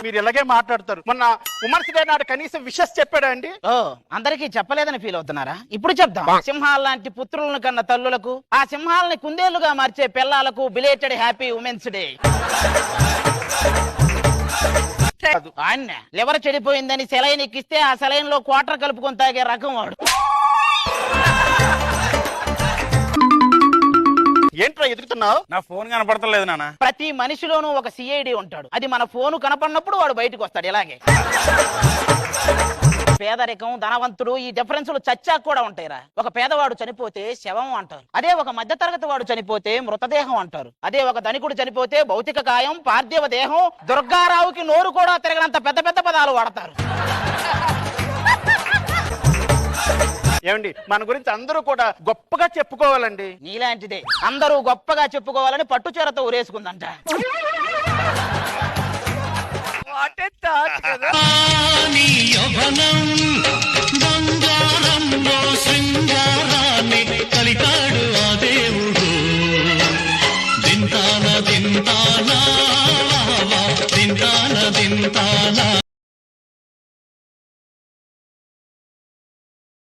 మీరు ఇలాగే మాట్లాడతారు. మొన్న ఉమర్స్ డే నాడు కనీసం విషెస్ చెప్పాడా అండి? ఓ, అందరికీ చెప్పలేదని ఫీల్ అవుతున్నారా? ఇప్పుడు చెప్దాం. సింహాల లాంటి పుత్రులను కన్న తల్లులకు, ఆ సింహాలని కుందేళ్లుగా మార్చే పిల్లలకు బిలేటెడ్ హ్యాపీ ఉమెన్స్ డే. ఆయన లివర్ చెడిపోయిందని సెలైన్ ఎక్కిస్తే ఆ సెలైన్ లో క్వార్టర్ కలుపుకొని తాగే రకం వాడు. ఏంట్రా ఎదుగుతున్నావు? నా ఫోన్ కనపడతలేదు నాన్న. ప్రతి మనిషిలోనూ ఒక సిఐడి ఉంటాడు. అది మన ఫోను కనపడినప్పుడు వాడు బయటకు వస్తాడు. ఇలాగే పేదరికం, ధనవంతుడు, ఈ డిఫరెన్స్లు చచ్చాక కూడా ఉంటాయిరా. ఒక పేదవాడు చనిపోతే శవం అంటారు. అదే ఒక మధ్యతరగతి వాడు చనిపోతే మృతదేహం అంటారు. అదే ఒక ధనికుడు చనిపోతే భౌతిక కాయం, పార్థివ దేహం. దుర్గారావుకి నోరు కూడా తిరగనంత పెద్ద పెద్ద పదాలు వాడతారు. ఏమండి, మన గురించి అందరూ కూడా గొప్పగా చెప్పుకోవాలండి. నీలాంటిదే అందరూ గొప్పగా చెప్పుకోవాలని పట్టుచీరతో ఊరేసుకుందంట. కలికాడు ఆ దేవుడు దింతాన దింతానా దింతాన దింతానా